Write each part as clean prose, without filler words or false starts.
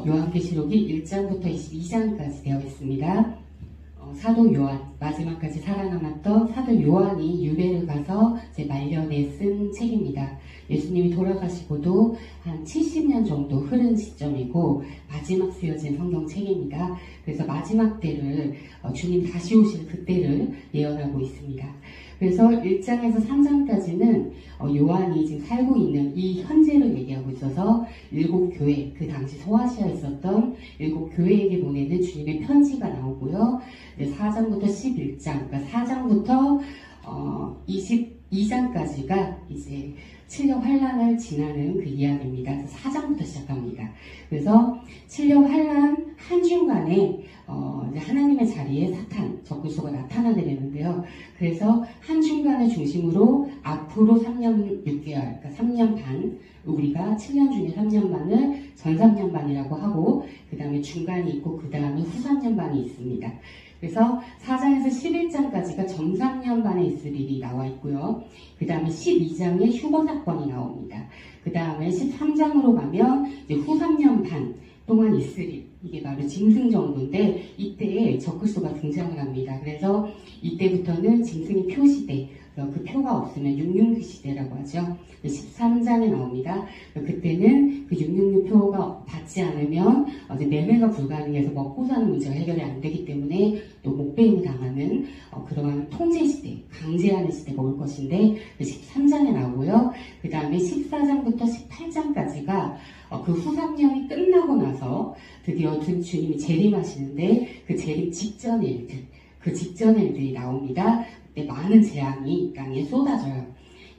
요한계시록이 1장부터 22장까지 되어 있습니다. 사도 요한, 마지막까지 살아남았던 사도 요한이 유배를 가서 말년에 쓴 책입니다. 예수님이 돌아가시고도 한 70년 정도 흐른 시점이고 마지막 쓰여진 성경책입니다. 그래서 마지막 때를 주님 다시 오실 그때를 예언하고 있습니다. 그래서 1장에서 3장까지는 요한이 지금 살고 있는 이 현재를 얘기하고 있어서 7교회, 그 당시 소아시아에 있었던 7교회에게 보내는 주님의 편지가 나오고요. 4장부터 11장, 그러니까 4장부터 22장까지가 이제 7년 환란을 지나는 그 이야기입니다. 4장부터 시작합니다. 그래서 7년 환란 한중간에 하나님의 자리에 사탄, 적그리스도가 나타나게 되는데요. 그래서 한중간을 중심으로 앞으로 3년 6개월, 그러니까 3년 반, 우리가 7년 중에 3년 반을 전 3년 반이라고 하고 그 다음에 중간이 있고 그 다음에 후 3년 반이 있습니다. 그래서 4장에서 11장까지가 전 3년 반에 있을 일이 나와 있고요. 그 다음에 12장에 휴거 사건이 나옵니다. 그 다음에 13장으로 가면 이제 후 3년 반 동안 있을 일, 이게 바로 짐승 정도인데 이때에 적그리스도가 등장을 합니다. 그래서 이때부터는 짐승이 표시돼, 그 표가 없으면 666 시대라고 하죠. 13장에 나옵니다. 그때는 그 666 표가 받지 않으면 매매가 불가능해서 먹고 사는 문제가 해결이 안 되기 때문에 또 목배임을 당하는 그러한 통제 시대, 강제하는 시대가 올 것인데 13장에 나오고요. 그 다음에 14장부터 18장까지가 그 후 3년이 끝나고 나서 드디어 주님이 재림하시는데 그 재림 직전의 일들, 그 직전의 일들이 나옵니다. 그때 많은 재앙이 이 땅에 쏟아져요.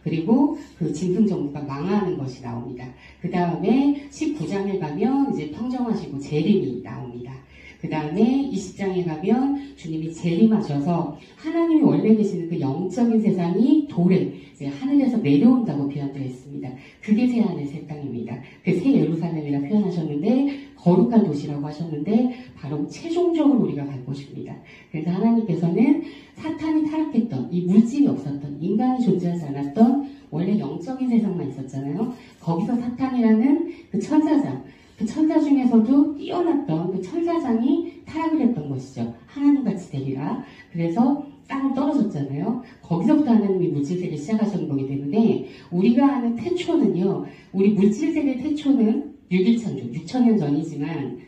그리고 그 짐승 정부가 망하는 것이 나옵니다. 그 다음에 19장에 가면 이제 평정하시고 재림이 나옵니다. 그 다음에 20장에 가면 주님이 재림하셔서 하나님이 원래 계시는 그 영적인 세상이 돌에 이제 하늘에서 내려온다고 표현되어 있습니다. 그게 새하늘 새 땅입니다. 그 새 예루살렘이라 표현하셨는데 거룩한 도시라고 하셨는데 바로 최종적으로 우리가 갈 곳입니다. 그래서 하나님께서는 사탄이 타락했던 이 물질이 없었던 인간이 존재하지 않았던 원래 영적인 세상만 있었잖아요. 거기서 사탄이라는 그 천사장, 그 천사 중에서도 뛰어났던 그 천사장이 타락을 했던 것이죠. 하나님같이 되리라. 그래서 땅을 떨어졌잖아요. 거기서부터 하나님이 물질세계를 시작하시는 거기 때문에 우리가 아는 태초는요. 우리 물질세계 태초는 6.1창조, 6천년 전이지만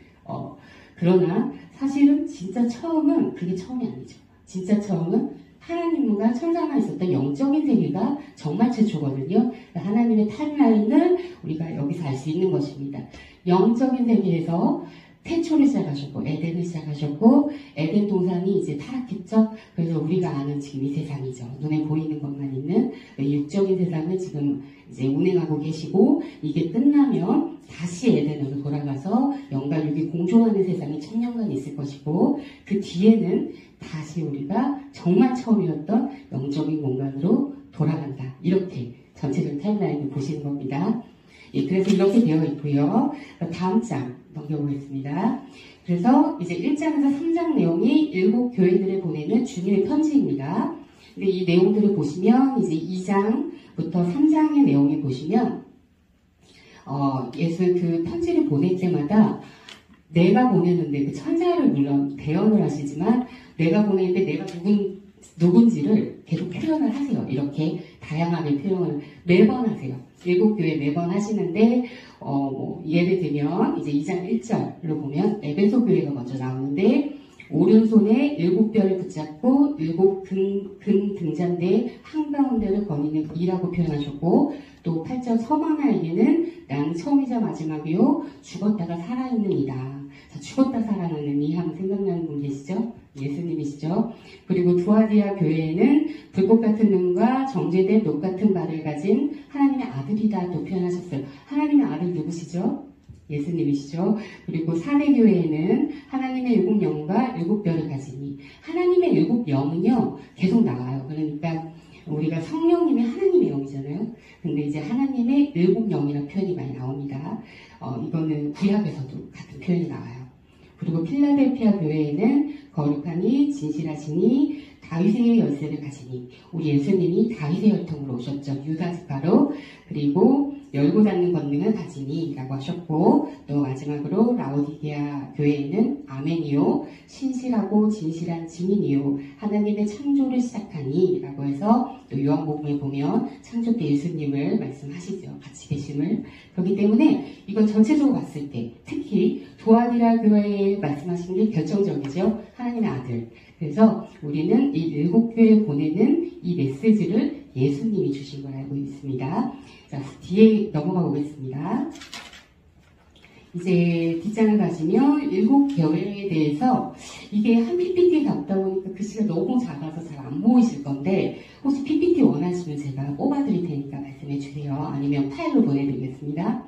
그러나 사실은 진짜 처음은 그게 처음이 아니죠. 진짜 처음은 하나님과 천사만 있었던 영적인 세계가 정말 최초거든요. 하나님의 타임라인을 우리가 여기서 알 수 있는 것입니다. 영적인 세계에서 태초를 시작하셨고 에덴을 시작하셨고 에덴 동산이 이제 타락했죠. 그래서 우리가 아는 지금 이 세상이죠. 눈에 보이는 것만 있는 육적인 세상을 지금 이제 운행하고 계시고 이게 끝나면 다시 에덴으로 돌아가서 영과 육이 공존하는 세상이 천년간 있을 것이고 그 뒤에는 다시 우리가 정말 처음이었던 영적인 공간으로 돌아간다. 이렇게 전체적인 타임라인을 보시는 겁니다. 예, 그래서 이렇게 되어 있고요. 다음 장 넘겨보겠습니다. 그래서 이제 1장에서 3장 내용이 7교회들에 보내는 주님의 편지입니다. 근데 이 내용들을 보시면 이제 2장부터 3장의 내용을 보시면 예수 그 편지를 보낼 때마다 내가 보내는데 그 천사를 물론 대언을 하시지만 내가 보내는데 내가 누군지를 계속 표현을 하세요. 이렇게 다양하게 표현을 매번 하세요. 7교회 매번 하시는데 예를 들면 이제 2장 1절로 보면 에베소 교회가 먼저 나오는데 오른손에 7별을 붙잡고 7금 등잔대에 한가운데를 거니는 이라고 표현하셨고 또 8절 서망하에게는 난 처음이자 마지막이요 죽었다가 살아있는 이다. 자, 죽었다 살아나는 이 하면 생각나는 분 계시죠? 예수님이시죠. 그리고 두아디아 교회에는 불꽃 같은 눈과 정제된 녹 같은 발을 가진 하나님의 아들이다 또 표현하셨어요. 하나님의 아들 누구시죠? 예수님이시죠. 그리고 사대 교회에는 하나님의 7영과 7별을 가지니 하나님의 7영은요 계속 나와요. 그러니까 우리가 성령님이 하나님의 영이잖아요. 근데 이제 하나님의 7영이라는 표현이 많이 나옵니다. 이거는 구약에서도 같은 표현이 나와요. 그리고 필라델피아 교회에는 거룩하니 진실하시니 다윗의 열쇠를 가지니 우리 예수님이 다윗의 혈통으로 오셨죠. 유다 지파로. 그리고 열고 닫는 권능을 가지니 라고 하셨고, 또 마지막으로 라오디게아 교회에는 아멘이요 신실하고 진실한 증인이요 하나님의 창조를 시작하니 라고 해서, 또 요한복음에 보면 창조 때 예수님을 말씀하시죠. 같이 계심을. 그렇기 때문에 이건 전체적으로 봤을 때 특히 도아디라 교회에 말씀하신 게 결정적이죠. 하나님의 아들. 그래서 우리는 이 7교회에 보내는 이 메시지를 예수님이 주신 걸 알고 있습니다. 자, 뒤에 넘어가 보겠습니다. 이제 뒷장을 가시면 7교회에 대해서 이게 한 PPT에 갖다 보니까 글씨가 너무 작아서 잘 안 보이실 건데, 혹시 PPT 원하시면 제가 뽑아드릴 테니까 말씀해 주세요. 아니면 파일로 보내드리겠습니다.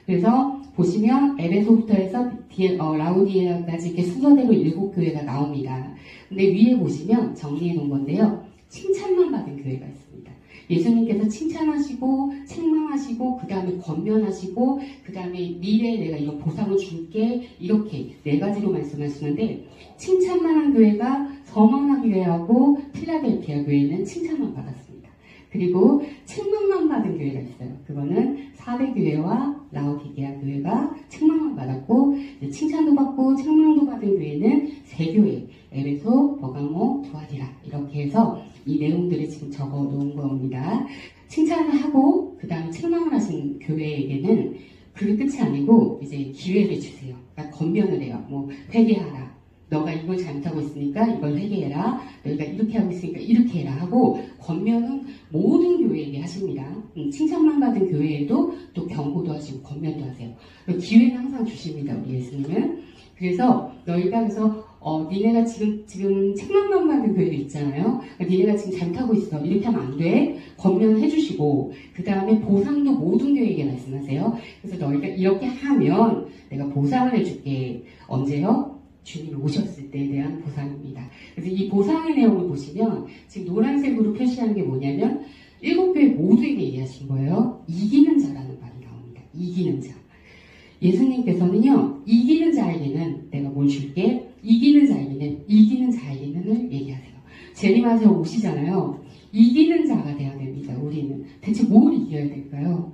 그래서 보시면 에베소부터 해서 라우디에아까지 이렇게 순서대로 7교회가 나옵니다. 근데 위에 보시면 정리해 놓은 건데요. 칭찬만 받은 교회가 있습니다. 예수님께서 칭찬하시고 책망하시고 그 다음에 권면하시고 그 다음에 미래에 내가 이런 보상을 줄게, 이렇게 4가지로 말씀하시는데, 칭찬만 한 교회가 서머나 교회하고 필라델피아 교회는 칭찬만 받았습니다. 그리고 책망만 받은 교회가 있어요. 그거는 사대교회와 라오디게아 교회가 책망만 받았고, 칭찬도 받고 책망도 받은 교회는 3교회, 에베소, 버가모, 두아디라, 이렇게 해서 이 내용들을 지금 적어 놓은 겁니다. 칭찬을 하고 그 다음 책망을 하신 교회에게는 그게 끝이 아니고 이제 기회를 주세요. 그러니까 권면을 해요. 뭐 회개하라. 너가 이걸 잘못하고 있으니까 이걸 회개해라. 너희가 이렇게 하고 있으니까 이렇게 해라 하고, 권면은 모든 교회에게 하십니다. 칭찬만 받은 교회에도 또 경고도 하시고 권면도 하세요. 기회는 항상 주십니다. 우리 예수님은. 그래서 너희가 그래서 니네가 지금 책망만 받은 교회도 있잖아요. 니네가 지금 잘못하고 있어. 이렇게 하면 안 돼. 권면을 해주시고, 그 다음에 보상도 모든 교회에게 말씀하세요. 그래서 너희가 이렇게 하면 내가 보상을 해줄게. 언제요? 주님이 오셨을 때에 대한 보상입니다. 그래서 이 보상의 내용을 보시면 지금 노란색으로 표시하는 게 뭐냐면 7교회 모두에게 얘기하신 거예요. 이기는 자라는 말이 나옵니다. 이기는 자. 예수님께서는요, 이기는 자에게는 내가 뭘 줄게? 이기는 자에게는 얘기하세요. 재림하셔 오시잖아요. 이기는 자가 돼야 됩니다. 우리는 대체 뭘 이겨야 될까요?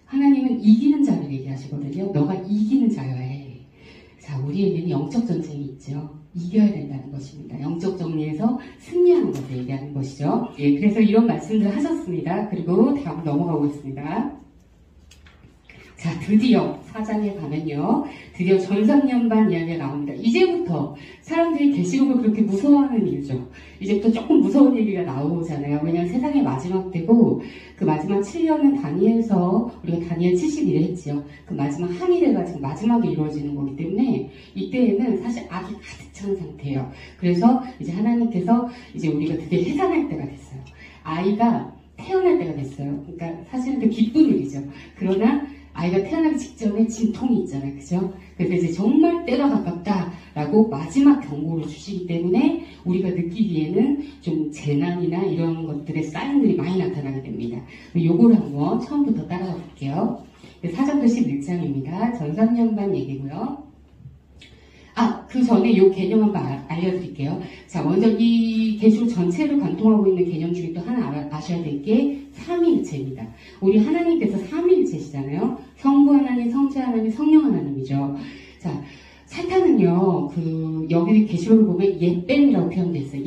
하나님은 이기는 자를 얘기하시거든요. 너가 이기는 자여야 해. 자, 우리에게는 영적 전쟁이 있죠. 이겨야 된다는 것입니다. 영적 정리에서 승리하는 것을 얘기하는 것이죠. 예, 그래서 이런 말씀들을 하셨습니다. 그리고 다음 넘어가 보겠습니다. 자, 드디어 4장에 가면요, 드디어 전산년반 이야기가 나옵니다. 이제부터 사람들이 계시록을 그렇게 무서워하는 이유죠. 이제부터 조금 무서운 얘기가 나오잖아요. 왜냐하면 세상의 마지막 때고, 그 마지막 7년은 다니엘서 우리가 다니엘 70일에 했지요. 그 마지막 항일회가 지금 마지막에 이루어지는 거기 때문에 이때에는 사실 악이 가득 찬 상태예요. 그래서 이제 하나님께서 이제 우리가 드디어 해산할 때가 됐어요. 아이가 태어날 때가 됐어요. 그러니까 사실은 그 기쁜 일이죠. 그러나 아이가 태어나기 직전에 진통이 있잖아요. 그죠? 그래서 이제 정말 때가 가깝다라고 마지막 경고를 주시기 때문에 우리가 느끼기에는 좀 재난이나 이런 것들의 사인들이 많이 나타나게 됩니다. 요거를 한번 처음부터 따라가 볼게요. 4장도 11장입니다. 전산년반 얘기고요. 그 전에 요 개념 한번 알려드릴게요. 자, 먼저 이 계시록 전체를 관통하고 있는 개념 중에 또 하나 아셔야 될 게 삼위일체입니다. 우리 하나님께서 삼위일체시잖아요. 성부 하나님, 성자 하나님, 성령 하나님이죠. 자, 사탄은요, 여기 계시록을 보면 옛뱀이라고 표현됐어요.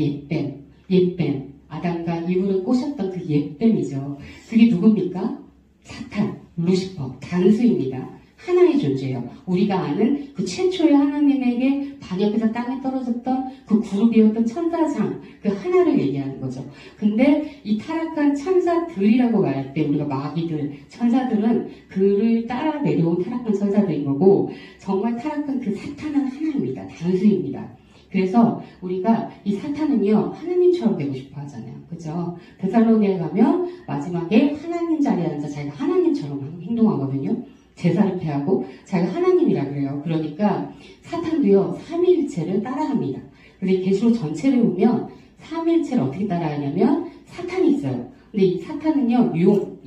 옛뱀. 아담과 이브를 꼬셨던 그 옛뱀이죠. 그게 누굽니까? 사탄, 루시퍼, 단수입니다. 하나의 존재예요. 우리가 아는 그 최초의 하나님에게 반역해서 땅에 떨어졌던 그 그룹이었던 천사장, 그 하나를 얘기하는 거죠. 근데 이 타락한 천사들이라고 말할 때 우리가 마귀들, 천사들은 그를 따라 내려온 타락한 천사들인 거고, 정말 타락한 그 사탄은 하나입니다. 단수입니다. 그래서 우리가 이 사탄은요, 하나님처럼 되고 싶어 하잖아요. 그죠? 데살로니가에 가면 마지막에 하나님 자리에 앉아 자기가 하나님처럼 행동하거든요. 제사를 패하고 자기가 하나님이라 그래요. 그러니까 사탄도요, 삼위일체를 따라합니다. 그래서 계시록 전체를 보면 삼위일체를 어떻게 따라하냐면 사탄이 있어요. 근데 이 사탄은요,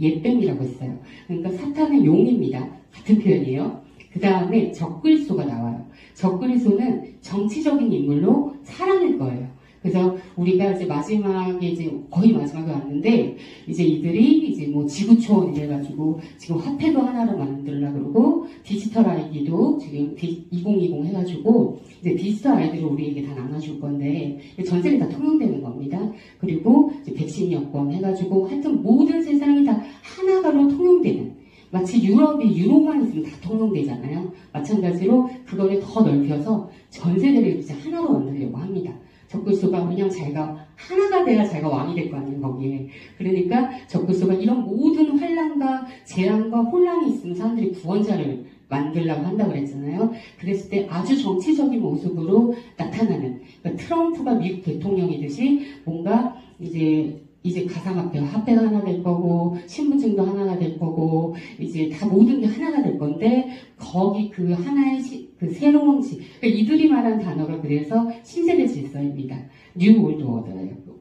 옛뱀이라고 했어요. 그러니까 사탄은 용입니다. 같은 표현이에요. 그 다음에 적그리스도가 나와요. 적그리스도는 정치적인 인물로 사람일 거예요. 그래서 우리가 이제 마지막에 이제 거의 마지막에 왔는데 이제 이들이 이제 뭐 지구촌 이래가지고 지금 화폐도 하나로 만들려고 그러고 디지털 아이디도 지금 2020 해가지고 이제 디지털 아이디를 우리에게 다 나눠줄 건데 전 세계 다 통용되는 겁니다. 그리고 이제 백신 여권 해가지고 하여튼 모든 세상이 다 하나가로 통용되는 마치 유럽만 있으면 다 통용되잖아요. 마찬가지로 그거를 더 넓혀서 전 세계를 이제 하나로 만들려고 합니다. 적그리스도가 그냥 자기가 하나가 돼야 자기가 왕이 될 거 아니에요, 거기에. 그러니까 적그리스도가 이런 모든 환란과 재앙과 혼란이 있으면 사람들이 구원자를 만들려고 한다고 그랬잖아요. 그랬을 때 아주 정치적인 모습으로 나타나는, 그러니까 트럼프가 미국 대통령이듯이 뭔가 이제 가상화폐, 화폐가 하나 될 거고, 신분증도 하나가 될 거고, 이제 다 모든 게 하나가 될 건데, 거기 그 하나의 그 새로운 그러니까 이들이 말한 단어가 그래서 신세대 질서입니다. 뉴 월드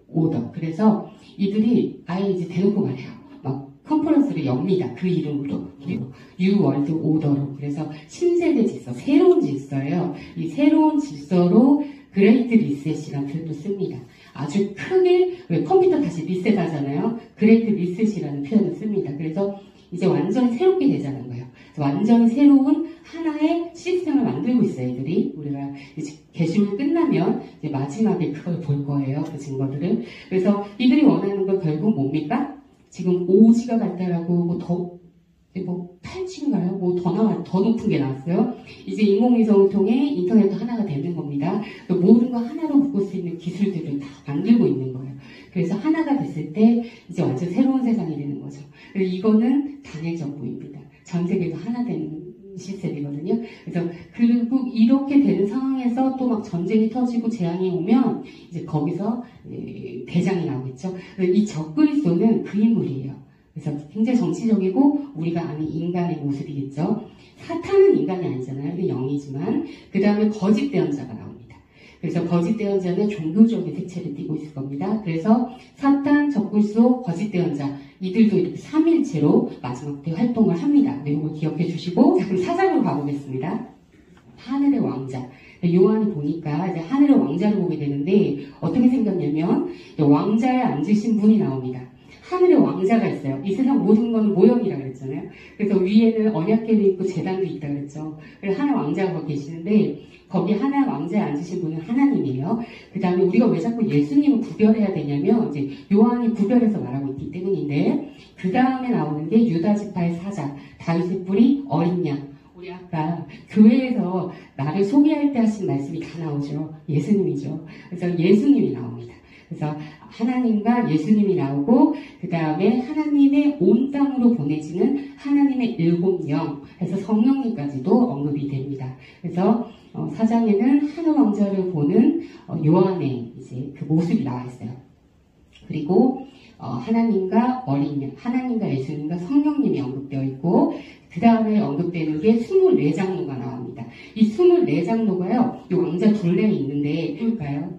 오더. 그래서 이들이 아예 이제 대놓고 말해요. 막 컨퍼런스를 엽니다. 그 이름으로. 뉴 월드 오더로. 그래서 신세대 질서, 새로운 질서예요. 이 새로운 질서로 그레이트 리셋이라는 표현도 씁니다. 아주 크게, 왜 컴퓨터 다시 리셋 하잖아요. 그레이트 리셋이라는 표현을 씁니다. 그래서 이제 완전히 새롭게 되자는 거예요. 완전히 새로운 하나의 시스템을 만들고 있어요, 애들이. 우리가 이제 개시록 끝나면 이제 마지막에 그걸 볼 거예요, 그 증거들을. 그래서 이들이 원하는 건 결국 뭡니까? 지금 5G가 발달하고 뭐 8G인가요? 뭐 더 높은 게 나왔어요. 이제 인공위성을 통해 인터넷도 하나가 되는 겁니다. 모든 거 하나로 묶을 수 있는 기술들을 다 만들고 있는 거예요. 그래서 하나가 됐을 때 이제 완전 새로운 세상이 되는 거죠. 그래서 이거는 단일 정부입니다. 전 세계가 하나 되는 시스템이거든요. 그래서 그리고 이렇게 되는 상황에서 또 막 전쟁이 터지고 재앙이 오면 이제 거기서 대장이 나오겠죠. 이 적그리스도는 그 인물이에요. 그래서 굉장히 정치적이고 우리가 아는 인간의 모습이겠죠. 사탄은 인간이 아니잖아요. 이게 영이지만 그 다음에 거짓 대언자가 나옵니다. 그래서 거짓 대언자는 종교적인 색채를 띠고 있을 겁니다. 그래서 사탄, 적그리스도, 거짓 대언자 이들도 이렇게 3일체로 마지막 때 활동을 합니다. 내용을 기억해 주시고 자, 그럼 4장으로 가보겠습니다. 하늘의 왕자. 요한이 보니까 이제 하늘의 왕자를 보게 되는데 어떻게 생겼냐면 왕자에 앉으신 분이 나옵니다. 하늘의 왕자가 있어요. 이 세상 모든 건 모형이라고 그랬잖아요. 그래서 위에는 언약궤도 있고 제단도 있다고 그랬죠. 그래서 하늘 왕자가 계시는데 거기 하늘 왕자에 앉으신 분은 하나님이에요. 그 다음에 우리가 왜 자꾸 예수님을 구별해야 되냐면 이제 요한이 구별해서 말하고 있기 때문인데 그 다음에 나오는 게 유다 지파의 사자, 다윗의 뿌리, 어린 양. 우리 아까 교회에서 나를 소개할 때 하신 말씀이 다 나오죠. 예수님이죠. 그래서 예수님이 나옵니다. 그래서 하나님과 예수님이 나오고 그 다음에 하나님의 온 땅으로 보내지는 하나님의 7영 해서 성령님까지도 언급이 됩니다. 그래서 4장에는 하늘 왕자를 보는 요한의 이제 그 모습이 나와 있어요. 그리고 하나님과 어린 양, 하나님과 예수님과 성령님이 언급되어 있고 그 다음에 언급되는 게 24장로가 나옵니다. 이 24장로가요, 이 왕자 둘레에 있는데, 볼까요?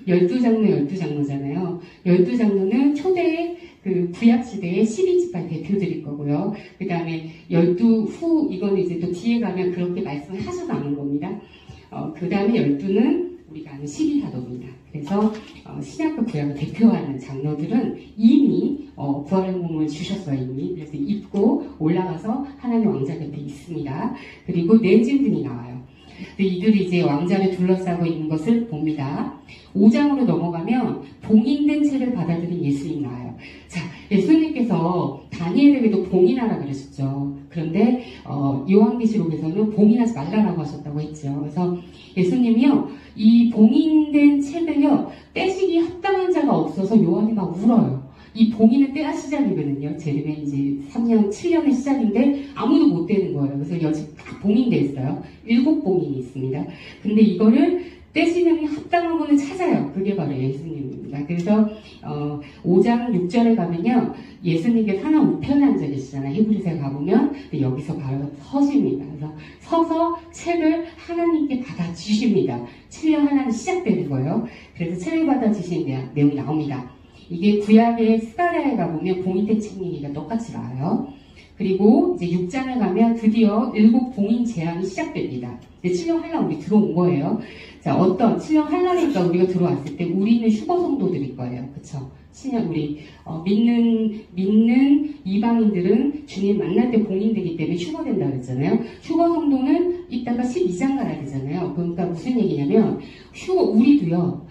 12장로, 12장로잖아요. 12장로는 초대 그 구약시대의 12지파의 대표들일 거고요. 그 다음에 12후, 이거는 이제 또 뒤에 가면 그렇게 말씀을 하셔도 않은 겁니다. 그 다음에 12는 우리가 아는 12사도입니다. 그래서 신약과 구약을 대표하는 장로들은 이미 부활의 몸을 주셨어요. 이미. 그래서 입고 올라가서 하나님 왕자 곁에 있습니다. 그리고 내진들이 나와요. 이들이 이제 왕자를 둘러싸고 있는 것을 봅니다. 5장으로 넘어가면 봉인된 채를 받아들인 예수님이 나와요. 자, 예수님께서 다니엘에게도 봉인하라 그러셨죠. 그런데 요한계시록에서는 봉인하지 말라라고 하셨다고 했죠. 그래서 예수님이요, 이 봉인된 채를요 떼시기 합당한 자가 없어서 요한이 막 울어요. 이 봉인은 떼야 시작이거든요. 제르면 이제 3년, 7년의 시작인데 아무도 못 떼는 거예요. 그래서 여지 다 봉인돼 있어요. 7봉인이 있습니다. 근데 이거를 떼시는 합당한 분을 찾아요. 그게 바로 예수님입니다. 그래서 5장 6절에 가면요, 예수님께서 하나 우편에 앉아 계시잖아요. 히브리서에 가보면 여기서 바로 서십니다. 그래서 서서 책을 하나님께 받아주십니다. 7년 하나는 시작되는 거예요. 그래서 책을 받아주시는 내용이 나옵니다. 이게 구약의 스가랴에 가보면 봉인된 책 얘기가 똑같이 나와요. 그리고 이제 6장을 가면 드디어 7봉인 재앙이 시작됩니다. 이제 7년 환란 우리 들어온 거예요. 자, 어떤 7년 환란이니까 우리가 들어왔을 때 우리는 휴거 성도들일 거예요. 그쵸? 7년 우리 믿는 이방인들은 주님 만날 때 봉인되기 때문에 휴거된다 그랬잖아요. 휴거 성도는 이따가 12장 가야 되잖아요. 그러니까 무슨 얘기냐면 우리도요.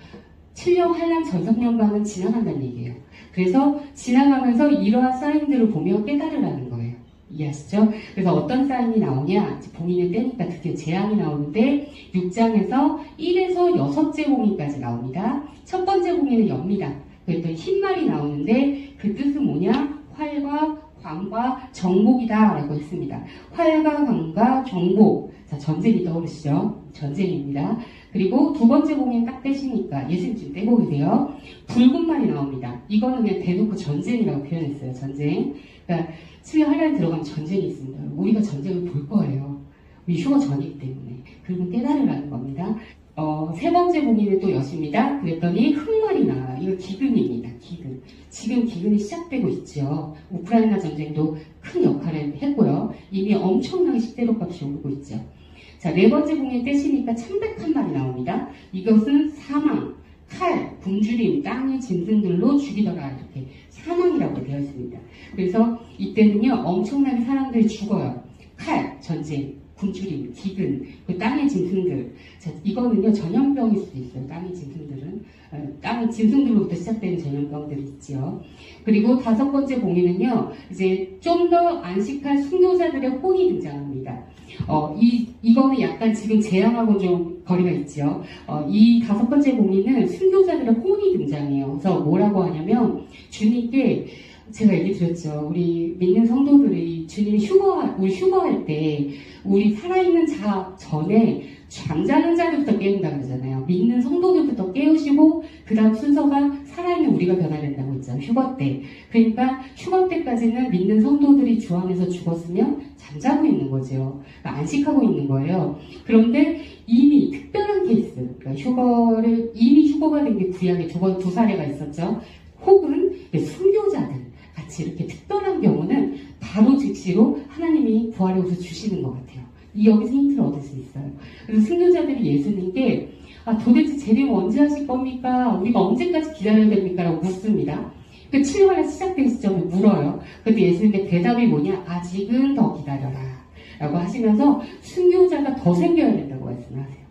7년 환란 전성년간은 지나간다는 얘기예요. 그래서 지나가면서 이러한 사인들을 보며 깨달으라는 거예요. 이해하시죠? 그래서 어떤 사인이 나오냐? 봉인을 떼니까 드디어 재앙이 나오는데 6장에서 1에서 6째 봉인까지 나옵니다. 첫 번째 봉인은 엽니다. 그랬더니 흰말이 나오는데 그 뜻은 뭐냐? 활과 광과 정복이다 라고 했습니다. 활과 광과 정복. 자, 전쟁이 떠오르시죠? 전쟁입니다. 그리고 두 번째 봉인 딱 떼시니까 예수님 지금 떼고 계세요. 붉은 말이 나옵니다. 이거는 그냥 대놓고 전쟁이라고 표현했어요. 전쟁. 그러니까 7년 환란에 들어가면 전쟁이 있습니다. 우리가 전쟁을 볼 거예요. 우리 휴거 전이기 때문에. 그리고 깨달으라는 겁니다. 세 번째 봉인은 또 엿입니다. 그랬더니 흑말이 나와요. 이거 기근입니다. 기근. 지금 기근이 시작되고 있죠. 우크라이나 전쟁도 큰 역할을 했고요. 이미 엄청나게 식재료 값이 오르고 있죠. 자, 네 번째 봉인 떼시니까 창백한 말이 나옵니다. 이것은 사망, 칼, 굶주림, 땅의 짐승들로 죽이더라. 이렇게 사망이라고 되어 있습니다. 그래서 이때는요, 엄청나게 사람들이 죽어요. 칼, 전쟁, 굶주림, 기근, 그 땅의 짐승들. 자, 이거는요, 전염병일 수도 있어요. 땅의 짐승들은. 땅의 짐승들로부터 시작되는 전염병들이 있지요. 그리고 다섯 번째 봉인은요, 이제 좀 더 안식할 순교자들의 혼이 등장합니다. 이거는 약간 지금 재앙하고 좀 거리가 있죠. 이 다섯 번째 봉인은 순교자들의 혼이 등장해요. 그래서 뭐라고 하냐면, 주님께 제가 얘기 드렸죠. 우리 믿는 성도들이 주님이 우리 휴거할 때, 우리 살아있는 자 전에 잠자는 자들부터 깨운다 그러잖아요. 믿는 성도들부터 깨우시고, 그 다음 순서가 살아있는 우리가 변화된다고 했잖아요. 휴거 때. 그러니까 휴거 때까지는 믿는 성도들이 주 안에서 죽었으면 잠자고 있는 거죠. 그러니까 안식하고 있는 거예요. 그런데 이미 특별한 케이스, 그러니까 이미 휴거가 된 게 구약에 두 사례가 있었죠. 혹은 순교자들 같이 이렇게 특별한 경우는 바로 즉시로 하나님이 부활의 옷을 주시는 것 같아요. 여기서 힌트를 얻을 수 있어요. 그래서 순교자들이 예수님께 도대체 재림 언제 하실 겁니까? 우리가 언제까지 기다려야 됩니까? 라고 묻습니다. 그 7년 환란 시작된 시점에 물어요. 근데 예수님의 대답이 뭐냐? 아직은 더 기다려라. 라고 하시면서 순교자가 더 생겨야 된다고 말씀하세요.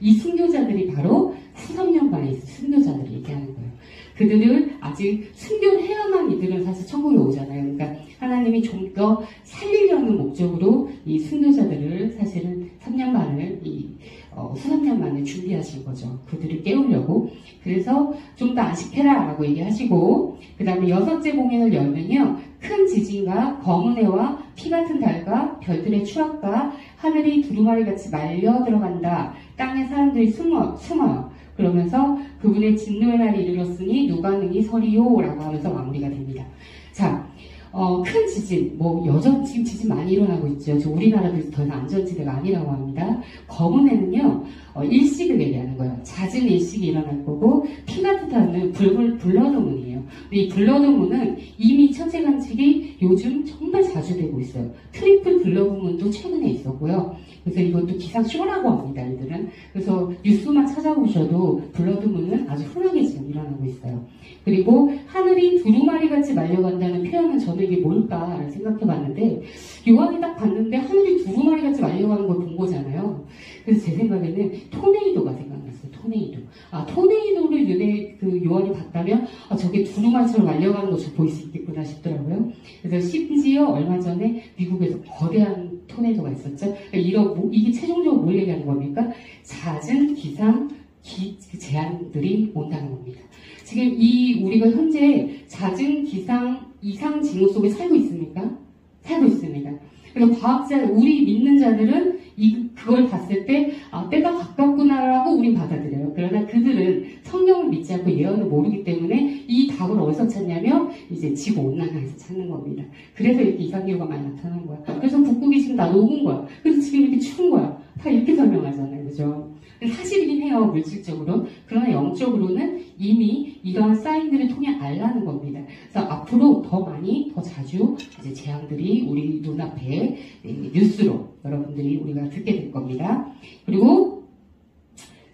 이 순교자들이 바로 후삼년간에 있는 순교자들을 얘기하는 거예요. 그들은 아직 순교를 해야만 이들은 사실 천국에 오잖아요. 그러니까 하나님이 좀 더 살리려는 목적으로 이 순교자들을 사실은 3년만을 후삼년만에 준비하신 거죠. 그들을 깨우려고. 그래서 좀 더 안식해라 라고 얘기하시고, 그 다음에 여섯째 봉인을 열면요, 큰 지진과 검은 해와 피 같은 달과 별들의 추악과 하늘이 두루마리 같이 말려 들어간다. 땅에 사람들이 숨어요. 그러면서 그분의 진노의 날이 이르렀으니 누가 능히 서리요 라고 하면서 마무리가 됩니다. 자, 큰 지진, 여전 지금 지진 많이 일어나고 있죠. 우리나라도 더 이상 안전지대가 아니라고 합니다. 검은 해는요, 일식을 얘기하는 거예요. 잦은 일식이 일어날 거고, 피 같은 달은 블러드문이에요. 근데 이 블러드문은 이미 천체 관측이 요즘 정말 자주 되고 있어요. 트리플 블러드문도 최근에 있었고요. 그래서 이것도 기상 쇼라고 합니다, 이들은. 그래서 뉴스만 찾아보셔도 블러드문은 아주 흔하게 지금 일어나고 있어요. 그리고 하늘이 두루마리 같이 말려간다는 표현은 저는 이게 뭘까를 생각해봤는데, 요한이 딱 봤는데 하늘이 두루마리 같이 말려가는 걸 본 거잖아요. 그래서 제 생각에는 토네이도가 생각났어요. 토네이도. 토네이도를 요한이 봤다면 저게 두루마리처럼 말려가는 것을 보일 수 있겠구나 싶더라고요. 그래서 심지어 얼마 전에 미국에서 거대한 토네이도가 있었죠. 이게 최종적으로 뭘 얘기하는 겁니까? 잦은 기상 재앙들이 온다는 겁니다. 지금 우리가 현재 잦은 기상 이상 징후 속에 살고 있습니까? 살고 있습니다. 그래서 우리 믿는 자들은 그걸 봤을 때, 때가 가깝구나라고 우린 받아들여요. 그러나 그들은 성경을 믿지 않고 예언을 모르기 때문에 이 답을 어디서 찾냐면, 이제 지구온난화에서 찾는 겁니다. 그래서 이렇게 이상기후가 많이 나타난 거야. 그래서 북극이 지금 다 녹은 거야. 그래서 지금 이렇게 추운 거야. 다 이렇게 설명하잖아요. 그죠? 사실이긴 해요, 물질적으로. 그러나 영적으로는 이미 이러한 사인들을 통해 알라는 겁니다. 그래서 앞으로 더 많이, 더 자주 이제 재앙들이 우리 눈앞에 뉴스로 여러분들이 우리가 듣게 될 겁니다. 그리고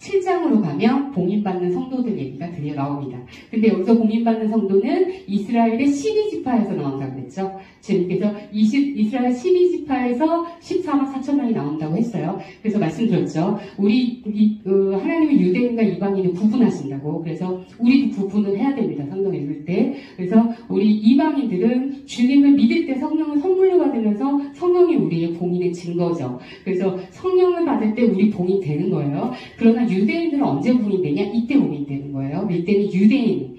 7장으로 가면 봉인받는 성도들 얘기가 드디어 나옵니다. 근데 여기서 봉인받는 성도는 이스라엘의 12지파에서 나온다고 그랬죠. 주님께서 이스라엘 12지파에서 14만 4천 명이 나온다고 했어요. 그래서 말씀드렸죠. 하나님의 유대인과 이방인을 구분하신다고. 그래서 우리도 구분을 해야 됩니다. 성경 읽을 때. 그래서 우리 이방인들은 주님을 믿을 때 성령을 선물로 받으면서 성령이 우리의 봉인의 증거죠. 그래서 성령을 받을 때 우리 봉인되는 거예요. 그러나 유대인들은 언제 봉인되냐? 이때 봉인되는 거예요. 이때는 유대인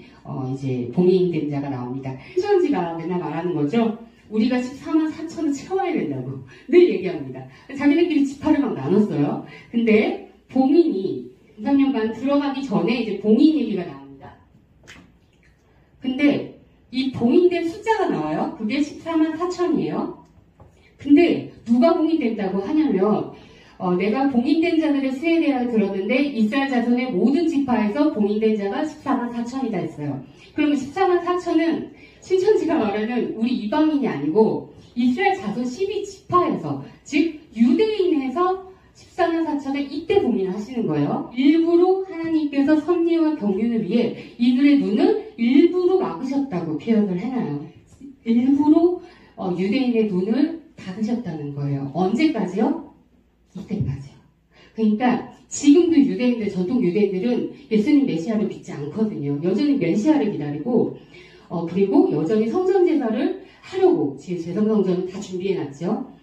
이제 봉인된 자가 나옵니다. 신천지가 맨날 말하는 거죠. 우리가 14만 4천을 채워야 된다고 늘 얘기합니다. 자기네끼리 지파를 막 나눴어요. 근데 봉인이 3년간 들어가기 전에 이제 봉인 얘기가 나옵니다. 근데 이 봉인된 숫자가 나와요. 그게 14만 4천이에요. 근데 누가 봉인된다고 하냐면 내가 봉인된 자들의 수에 대하여 들었는데 이스라엘 자손의 모든 지파에서 봉인된 자가 14만 4천이다 했어요. 그러면 14만 4천은 신천지가 말하는 우리 이방인이 아니고 이스라엘 자손 12지파에서 즉 유대인에서 14만 4천을 이때 봉인을 하시는 거예요. 일부러 하나님께서 섭리와 경륜을 위해 이들의 눈을 일부러 막으셨다고 표현을 해놔요. 일부러 유대인의 눈을 닫으셨다는 거예요. 언제까지요? 이때까지요. 그러니까 지금도 유대인들, 전통 유대인들은 예수님 메시아를 믿지 않거든요. 여전히 메시아를 기다리고 그리고 여전히 성전 제사를 하려고 지금 제성성전을 다 준비해놨죠.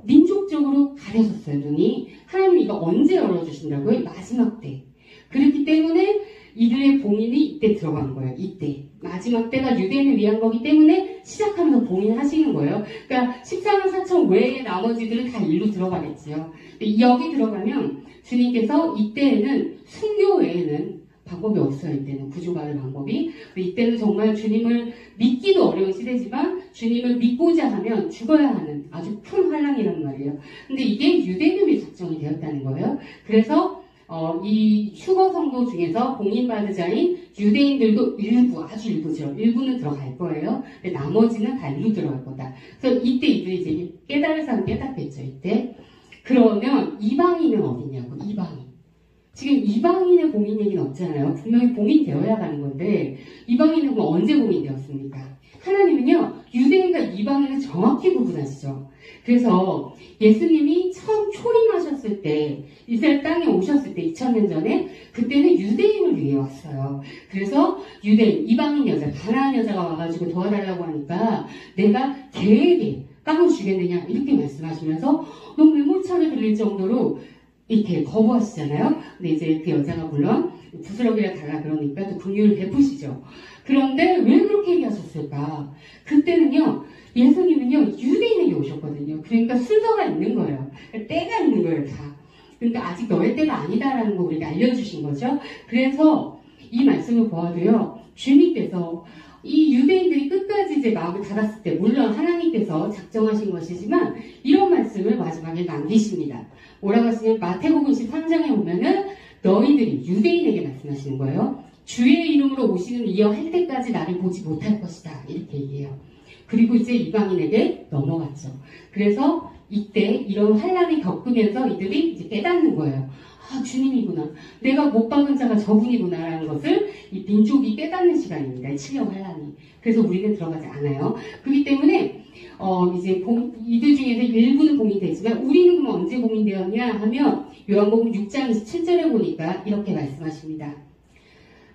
민족적으로 가려졌어요, 눈이. 하나님 이거 언제 열어주신다고요? 마지막 때. 그렇기 때문에 이들의 봉인이 이때 들어간 거예요. 이때. 마지막 때가 유대인을 위한 거기 때문에 시작하면서 봉인하시는 거예요. 그러니까 14만 4천 외에 나머지들은 다 일로 들어가겠지요. 여기 들어가면 주님께서 이때에는 순교 외에는 방법이 없어요. 이때는 구조가의 방법이. 이때는 정말 주님을 믿기도 어려운 시대지만 주님을 믿고자 하면 죽어야 하는 아주 큰 환란이란 말이에요. 근데 이게 유대인이 작정이 되었다는 거예요. 그래서 이 휴거 성도 중에서 봉인받은 자인 유대인들도 일부, 아주 일부죠. 일부는 들어갈 거예요. 근데 나머지는 다 일로 들어갈 거다. 그래서 이때 이들이 이제 깨달을 사람 깨닫겠죠. 이때. 그러면 이방인은 어디냐고, 이방인. 지금 이방인의 봉인 얘기는 없잖아요. 분명히 봉인되어야 가는 건데 이방인은 그럼 언제 봉인되었습니까? 하나님은요, 유대인과 이방인을 정확히 구분하시죠. 그래서 예수님이 처음 초림하셨을 때, 이스라엘 땅에 오셨을 때 2000년 전에 그때는 유대인을 위해 왔어요. 그래서 유대인, 이방인 여자, 가나안 여자가 와가지고 도와달라고 하니까 내가 걔에게 땅을 주겠느냐 이렇게 말씀하시면서 너무 외모차게 들릴 정도로 이렇게 거부하시잖아요. 근데 이제 그 여자가 물론 부스러기가 달라 그러니까 또 긍휼을 베푸시죠. 그런데 왜 그렇게 얘기하셨을까? 그때는요, 예수님은요, 유대인에게 오셨거든요. 그러니까 순서가 있는 거예요. 때가 있는 거예요, 다. 그러니까 아직 너의 때가 아니다라는 거 우리가 알려주신 거죠. 그래서 이 말씀을 보아도요, 주님께서 이 유대인들이 끝까지 이제 마음을 닫았을 때, 물론 하나님께서 작정하신 것이지만, 이런 말씀을 마지막에 남기십니다. 뭐라고 하시냐면, 마태복음 13장에 보면은, 너희들이 유대인에게 말씀하시는 거예요. 주의 이름으로 오시는 이여 할 때까지 나를 보지 못할 것이다. 이렇게 얘기해요. 그리고 이제 이방인에게 넘어갔죠. 그래서 이때 이런 환란을 겪으면서 이들이 이제 깨닫는 거예요. 아, 주님이구나. 내가 못 박은 자가 저분이구나라는 것을 이 민족이 깨닫는 시간입니다. 7년 환란이. 그래서 우리는 들어가지 않아요. 그렇기 때문에 이제 이들 중에서 일부는 봉인되지만 우리는 그럼 언제 봉인되었냐 하면 요한복음 6장 27절에 보니까 이렇게 말씀하십니다.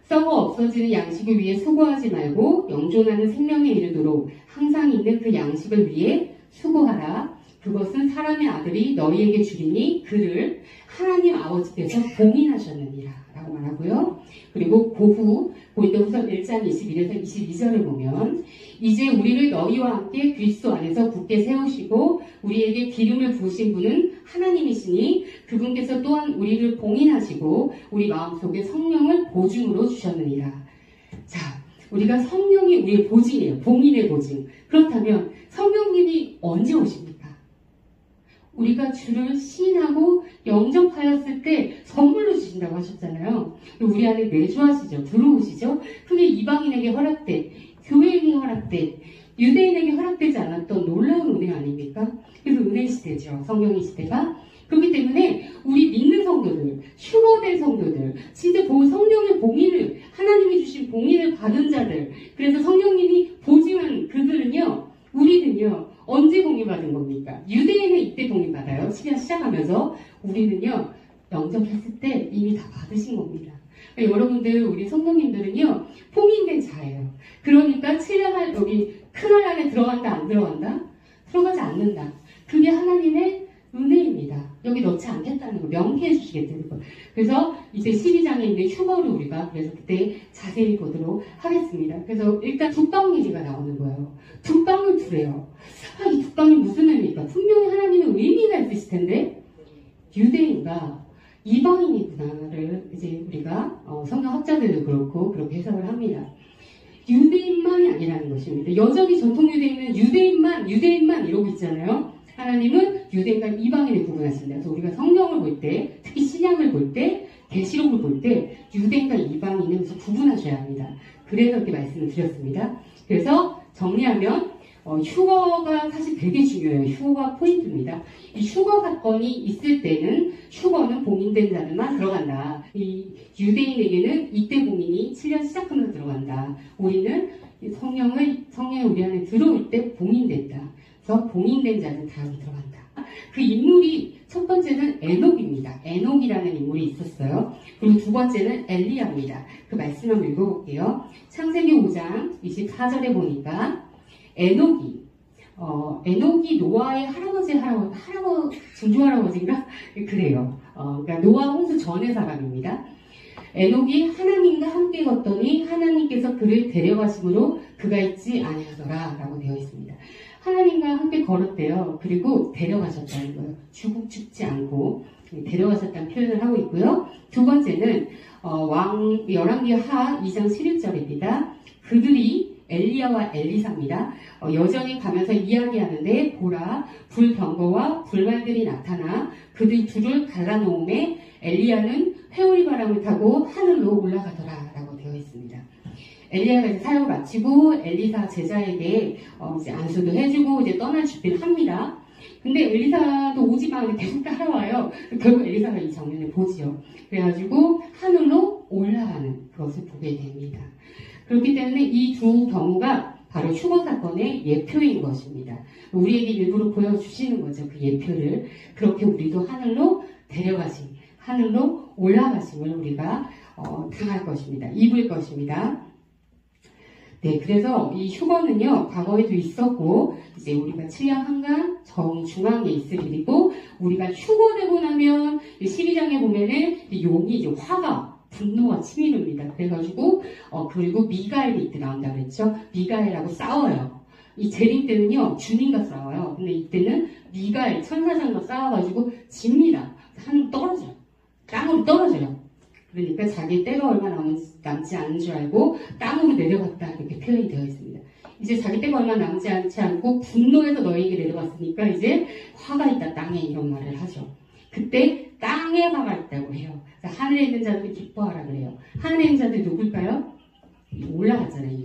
썩어 없어지는 양식을 위해 수고하지 말고 영존하는 생명에 이르도록 항상 있는 그 양식을 위해 수고하라. 그것은 사람의 아들이 너희에게 주리니 그를 하나님 아버지께서 봉인하셨느니라 라고 말하고요. 그리고 고후 고린도후서 1장 21에서 22절을 보면 이제 우리를 너희와 함께 그리스도 안에서 굳게 세우시고 우리에게 기름을 부으신 분은 하나님이시니 그분께서 또한 우리를 봉인하시고 우리 마음속에 성령을 보증으로 주셨느니라. 자, 우리가 성령이 우리의 보증이에요. 봉인의 보증. 그렇다면 성령님이 언제 오십니까? 우리가 주를 시인하고 영접하였을 때 들어가셨잖아요. 우리 안에 내주하시죠. 들어오시죠. 그게 이방인에게 허락된, 교회에게 허락된, 유대인에게 허락되지 않았던 놀라운 은혜 아닙니까? 그래서 은혜 시대죠. 성령의 시대가. 그렇기 때문에 우리 믿는 성도들, 휴거된 성도들, 진짜 성령의 봉인을, 하나님이 주신 봉인을 받은 자들, 그래서 성령님이 보증한 그들은요, 우리는요, 언제 봉인받은 겁니까? 유대인은 이때 봉인받아요. 시작하면서. 우리는요, 영접했을 때 이미 다 받으신 겁니다. 그러니까 여러분들, 우리 성도님들은요, 봉인된 자예요. 그러니까 7년 여기 큰알 안에 들어간다, 안 들어간다? 들어가지 않는다. 그게 하나님의 은혜입니다. 여기 넣지 않겠다는 거 명쾌해 주시겠다는 거. 그래서 이제 12장에 있는 휴거를 우리가 그래서 그때 자세히 보도록 하겠습니다. 그래서 일단 두 얘기가 나오는 거예요. 두 방울 두래요. 이 두 방이 무슨 의미입니까? 분명히 하나님의 의미가 있으실 텐데 유대인과 이방인이구나를 이제 우리가 성경 학자들도 그렇고 그렇게 해석을 합니다. 유대인만이 아니라는 것입니다. 여전히 전통 유대인은 유대인만 이러고 있잖아요. 하나님은 유대인과 이방인을 구분하신다. 그래서 우리가 성경을 볼 때, 특히 신약을 볼 때, 계시록을 볼 때 유대인과 이방인을 그래서 구분하셔야 합니다. 그래서 이렇게 말씀을 드렸습니다. 그래서 정리하면 휴거가 사실 되게 중요해요. 휴거가 포인트입니다. 이 휴거 사건이 있을 때는 휴거는 봉인된 자들만 들어간다. 이 유대인에게는 이때 봉인이 7년 시작하면서 들어간다. 우리는 성령이 우리 안에 들어올 때 봉인됐다. 그래서 봉인된 자는 다 여기 들어간다. 그 인물이 첫 번째는 에녹입니다. 에녹이라는 인물이 있었어요. 그리고 두 번째는 엘리야입니다. 그 말씀 한번 읽어볼게요. 창세기 5장 24절에 보니까 에녹이 노아의 증조할아버지인가? 그래요. 그러니까 노아 홍수 전의 사람입니다. 에녹이 하나님과 함께 걷더니 하나님께서 그를 데려가심으로 그가 있지 아니하더라 라고 되어 있습니다. 하나님과 함께 걸었대요. 그리고 데려가셨다는 거예요. 죽지 않고 데려가셨다는 표현을 하고 있고요. 두 번째는 열왕기하 2장 11절입니다. 그들이 엘리야와 엘리사입니다. 여전히 가면서 이야기하는데 보라 불경보와 불발들이 나타나 그들 둘을 갈라놓음에 엘리야는 회오리 바람을 타고 하늘로 올라가더라 라고 되어 있습니다. 엘리야가 이제 사역을 마치고 엘리사 제자에게 이제 안수도 해주고 이제 떠날 준비를 합니다. 근데 엘리사도 오지만 계속 따라와요. 결국 엘리사가 이 장면을 보지요. 그래가지고 하늘로 올라가는 그것을 보게 됩니다. 그렇기 때문에 이 두 경우가 바로 휴거 사건의 예표인 것입니다. 우리에게 일부러 보여주시는 거죠. 그 예표를. 그렇게 우리도 하늘로 하늘로 올라가심을 우리가 당할 것입니다. 입을 것입니다. 네, 그래서 이 휴거는요, 과거에도 있었고, 이제 우리가 7년 한강 정중앙에 있을 일이고, 우리가 휴거되고 나면, 12장에 보면은, 용이 이제 분노가 치밀습니다. 그래가지고, 그리고 미가엘이 이때 나온다 그랬죠? 미가엘하고 싸워요. 이 재림 때는요, 주님과 싸워요. 근데 이때는 미가엘, 천사장과 싸워가지고, 집니다. 하늘 떨어져요. 땅으로 떨어져요. 그러니까 자기 때가 얼마 남지 않은 줄 알고 땅으로 내려갔다 이렇게 표현이 되어 있습니다. 이제 자기 때가 얼마 남지 않지 않고 분노해서 너에게 내려갔으니까 이제 화가 있다 땅에 이런 말을 하죠. 그때 땅에 화가 있다고 해요. 하늘에 있는 자들이 기뻐하라 그래요. 하늘에 있는 자들이 누굴까요? 올라갔잖아요.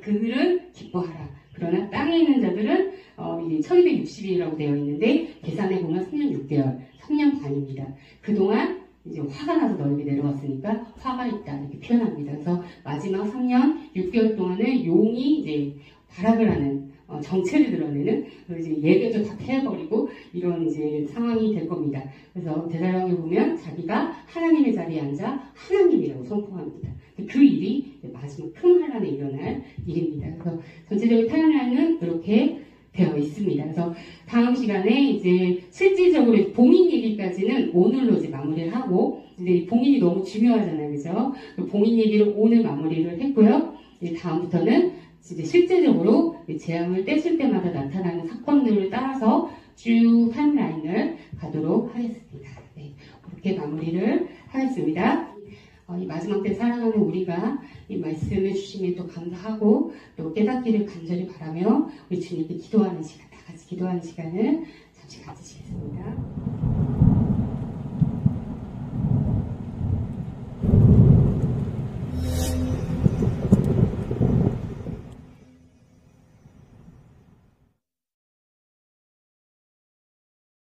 그들은 기뻐하라. 그러나 땅에 있는 자들은 1260일이라고 되어 있는데 계산해 보면 3년 6개월, 3년 반입니다. 그동안 이제 화가 나서 너에게 내려왔으니까 화가 있다 이렇게 표현합니다. 그래서 마지막 3년 6개월 동안은 용이 이제 발악을 하는 정체를 드러내는 이제 예배도 다 패버리고 이런 이제 상황이 될 겁니다. 그래서 데살로니가에 보면 자기가 하나님의 자리에 앉아 하나님이라고 선포합니다. 그 일이 마지막 큰 환란에 일어날 일입니다. 그래서 전체적인 타임라인은 이렇게 되어 있습니다. 그래서 다음 시간에 이제 실질적으로 봉인 얘기까지는 오늘로 이제 마무리를 하고, 근데 봉인이 너무 중요하잖아요. 그죠? 봉인 얘기를 오늘 마무리를 했고요. 이제 다음부터는 이제 실제적으로 재앙을 떼실 때마다 나타나는 사건들을 따라서 쭉 타임라인을 가도록 하겠습니다. 네, 그렇게 마무리를 하겠습니다. 이 마지막 때 살아가는 우리가 이 말씀을 주심에 또 감사하고 또 깨닫기를 간절히 바라며 우리 주님께 기도하는 시간, 다 같이 기도하는 시간을 잠시 가지시겠습니다.